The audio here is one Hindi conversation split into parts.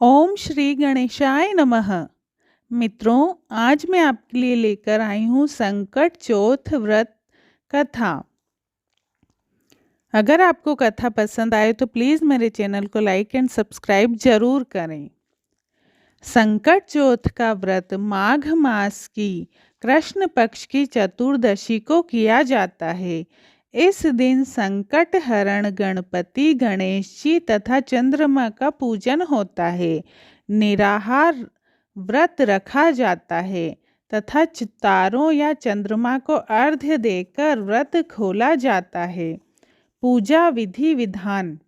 ओम श्री गणेशाय नमः। मित्रों, आज मैं आपके लिए लेकर आई हूँ संकट चौथ व्रत कथा। अगर आपको कथा पसंद आए तो प्लीज़ मेरे चैनल को लाइक एंड सब्सक्राइब जरूर करें। संकट चौथ का व्रत माघ मास की कृष्ण पक्ष की चतुर्दशी को किया जाता है। इस दिन संकट हरण गणपति गणेश जी तथा चंद्रमा का पूजन होता है। निराहार व्रत रखा जाता है तथा तारों या चंद्रमा को अर्घ्य देकर व्रत खोला जाता है। पूजा विधि विधान: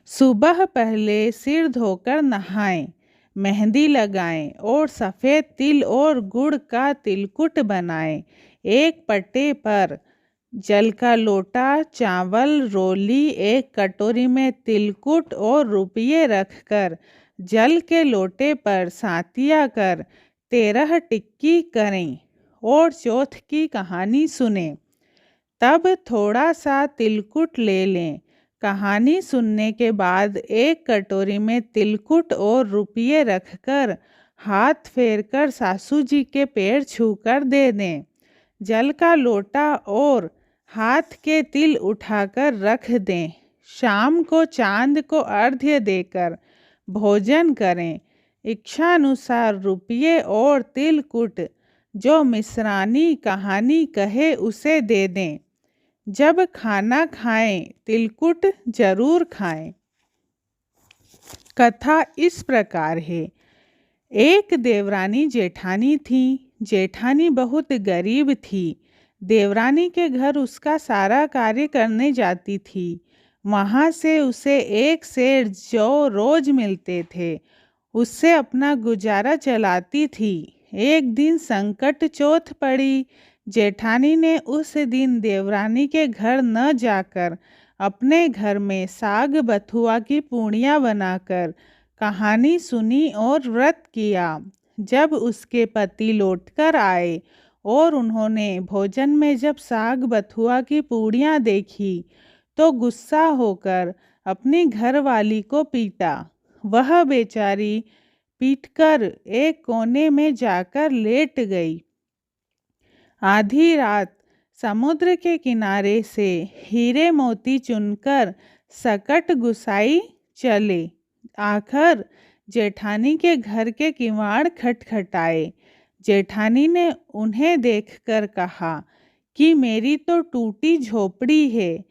सुबह पहले सिर धोकर नहाएं, मेहंदी लगाएं और सफ़ेद तिल और गुड़ का तिलकुट बनाएं। एक पट्टे पर जल का लोटा, चावल, रोली, एक कटोरी में तिलकुट और रुपये रखकर जल के लोटे पर सातिया कर 13 टिक्की करें और चौथ की कहानी सुने। तब थोड़ा सा तिलकुट ले लें। कहानी सुनने के बाद एक कटोरी में तिलकुट और रुपये रखकर हाथ फेरकर सासू जी के पैर छूकर दे दें। जल का लोटा और हाथ के तिल उठाकर रख दें। शाम को चांद को अर्घ्य देकर भोजन करें। इच्छानुसार रुपये और तिलकुट जो मिश्रानी कहानी कहे उसे दे दें। जब खाना खाएं तिलकुट जरूर खाएं। कथा इस प्रकार है। एक देवरानी जेठानी थी। जेठानी बहुत गरीब थी। देवरानी के घर उसका सारा कार्य करने जाती थी। वहाँ से उसे एक सेर जो रोज मिलते थे उससे अपना गुजारा चलाती थी। एक दिन संकट चौथ पड़ी। जेठानी ने उस दिन देवरानी के घर न जाकर अपने घर में साग बथुआ की पूड़ियाँ बनाकर कहानी सुनी और व्रत किया। जब उसके पति लौटकर आए और उन्होंने भोजन में जब साग बथुआ की पूड़ियाँ देखी तो गुस्सा होकर अपनी घरवाली को पीटा। वह बेचारी पीटकर एक कोने में जाकर लेट गई। आधी रात समुद्र के किनारे से हीरे मोती चुनकर सकट गुसाई चले। आखिर जेठानी के घर के किवाड़ खटखटाए। जेठानी ने उन्हें देखकर कहा कि मेरी तो टूटी झोपड़ी है,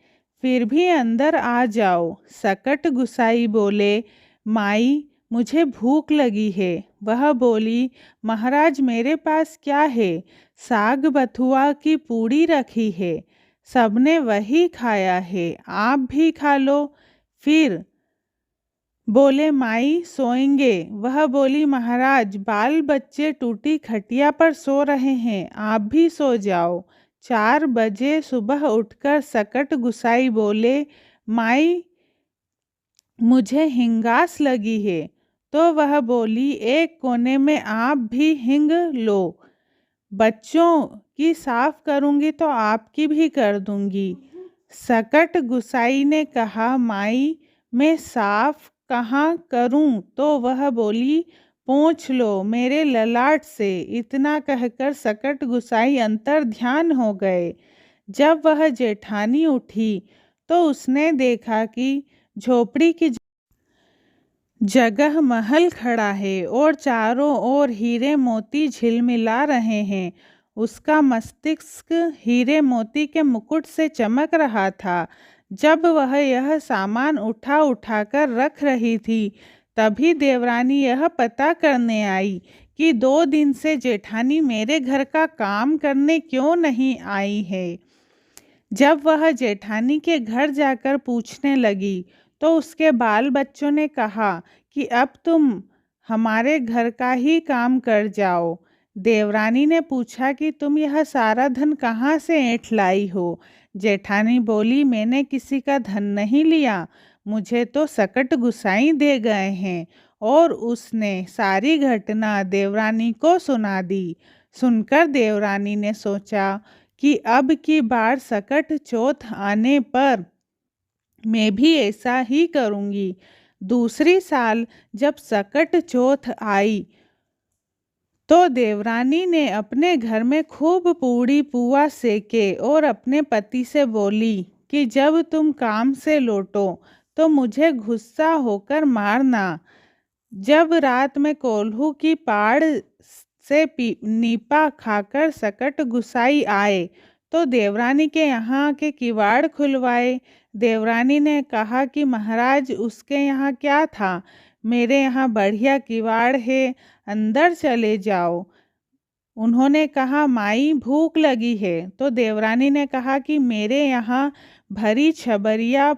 फिर भी अंदर आ जाओ। सकट गुसाई बोले, माई मुझे भूख लगी है। वह बोली, महाराज मेरे पास क्या है? साग बथुआ की पूड़ी रखी है, सबने वही खाया है, आप भी खा लो। फिर बोले, माई सोएंगे। वह बोली, महाराज बाल बच्चे टूटी खटिया पर सो रहे हैं, आप भी सो जाओ। 4 बजे सुबह उठकर सकट गुसाई बोले, माई मुझे हिंगास लगी है। तो वह बोली, एक कोने में आप भी हिंग लो, बच्चों की साफ करूंगी तो आपकी भी कर दूंगी। सकट गुसाई ने कहा, माई मैं साफ कहाँ करूं? तो वह बोली, पोंछ लो मेरे ललाट से। इतना कहकर सकट गुसाई अंतर ध्यान हो गए। जब वह जेठानी उठी तो उसने देखा कि झोपड़ी की जगह महल खड़ा है और चारों ओर हीरे मोती झिलमिला रहे हैं। उसका मस्तिष्क हीरे मोती के मुकुट से चमक रहा था। जब वह यह सामान उठा उठाकर रख रही थी तभी देवरानी यह पता करने आई कि 2 दिन से जेठानी मेरे घर का काम करने क्यों नहीं आई है। जब वह जेठानी के घर जाकर पूछने लगी तो उसके बाल बच्चों ने कहा कि अब तुम हमारे घर का ही काम कर जाओ। देवरानी ने पूछा कि तुम यह सारा धन कहाँ से ऐंठ लाई हो? जेठानी बोली, मैंने किसी का धन नहीं लिया, मुझे तो सकट गुसाई दे गए हैं। और उसने सारी घटना देवरानी को सुना दी। सुनकर देवरानी ने सोचा कि अब की बार सकट चौथ आने पर मैं भी ऐसा ही करूंगी। दूसरी साल जब सकट चौथ आई तो देवरानी ने अपने घर में खूब पूड़ी पुआ सेके और अपने पति से बोली कि जब तुम काम से लौटो तो मुझे गुस्सा होकर मारना। जब रात में कोल्हू की पाड़ से नीपा खाकर सकट गुसाई आए तो देवरानी के यहाँ के किवाड़ खुलवाए। देवरानी ने कहा कि महाराज उसके यहाँ क्या था, मेरे यहाँ बढ़िया किवाड़ है, अंदर चले जाओ। उन्होंने कहा माई भूख लगी है। तो देवरानी ने कहा कि मेरे यहाँ भरी छबरिया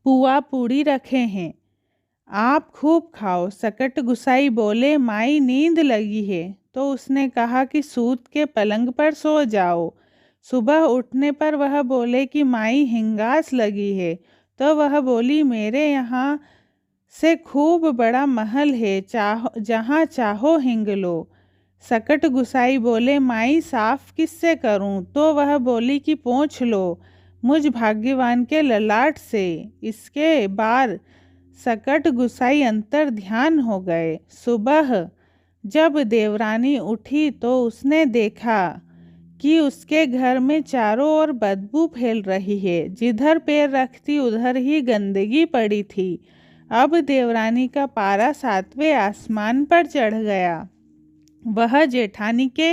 पुआ पूड़ी रखे हैं, आप खूब खाओ। सकट गुसाई बोले माई नींद लगी है। तो उसने कहा कि सूत के पलंग पर सो जाओ। सुबह उठने पर वह बोले कि माई हिंगास लगी है। तो वह बोली मेरे यहाँ से खूब बड़ा महल है, जहाँ चाहो हिंग लो। सकट गुसाई बोले माई साफ किससे करूं? तो वह बोली कि पोंछ लो मुझ भाग्यवान के ललाट से। इसके बाद सकट गुसाई अंतर ध्यान हो गए। सुबह जब देवरानी उठी तो उसने देखा कि उसके घर में चारों ओर बदबू फैल रही है, जिधर पैर रखती उधर ही गंदगी पड़ी थी। अब देवरानी का पारा 7वें आसमान पर चढ़ गया। वह जेठानी के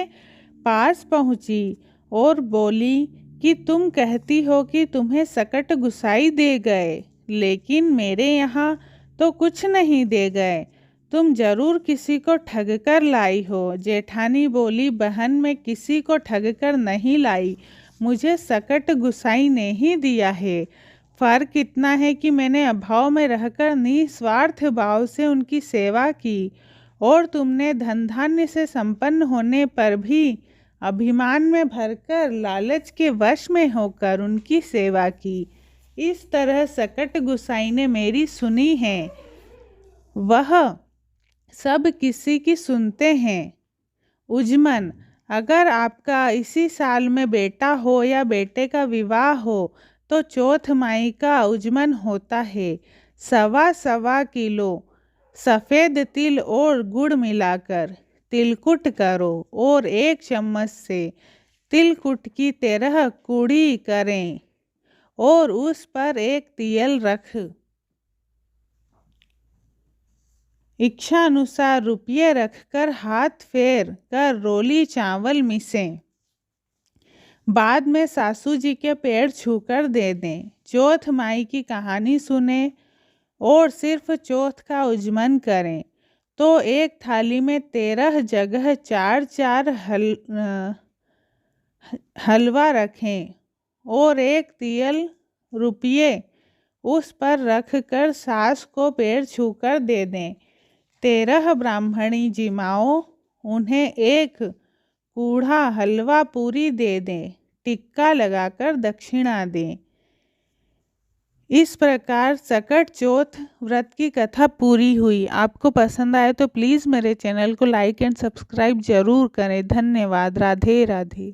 पास पहुंची और बोली कि तुम कहती हो कि तुम्हें सकट गुसाई दे गए, लेकिन मेरे यहाँ तो कुछ नहीं दे गए, तुम जरूर किसी को ठग कर लाई हो। जेठानी बोली बहन मैं किसी को ठग कर नहीं लाई, मुझे सकट गुसाई ने ही दिया है। फर्क इतना है कि मैंने अभाव में रहकर निस्वार्थ भाव से उनकी सेवा की और तुमने धन धान्य से संपन्न होने पर भी अभिमान में भरकर लालच के वश में होकर उनकी सेवा की। इस तरह सकट गुसाई ने मेरी सुनी है, वह सब किसी की सुनते हैं। उजमन, अगर आपका इसी साल में बेटा हो या बेटे का विवाह हो तो चौथ माई का उजमन होता है। 1.25 किलो सफ़ेद तिल और गुड़ मिलाकर तिलकुट करो और 1 चम्मच से तिलकुट की 13 कूड़ी करें और उस पर एक तियल रख इच्छा अनुसार रुपये रखकर हाथ फेर कर रोली चावल मिसें। बाद में सासू जी के पैर छूकर दे दें। चौथ माई की कहानी सुने और सिर्फ चौथ का उजमन करें तो एक थाली में 13 जगह 4 हलवा रखें और एक तियल रुपये उस पर रख कर सास को पैर छूकर दे दें। 13 ब्राह्मणी जिमाओ, उन्हें एक कूढ़ा हलवा पूरी दे दें, टिक्का लगाकर दक्षिणा दें। इस प्रकार सकट चौथ व्रत की कथा पूरी हुई। आपको पसंद आए तो प्लीज़ मेरे चैनल को लाइक एंड सब्सक्राइब जरूर करें। धन्यवाद। राधे राधे।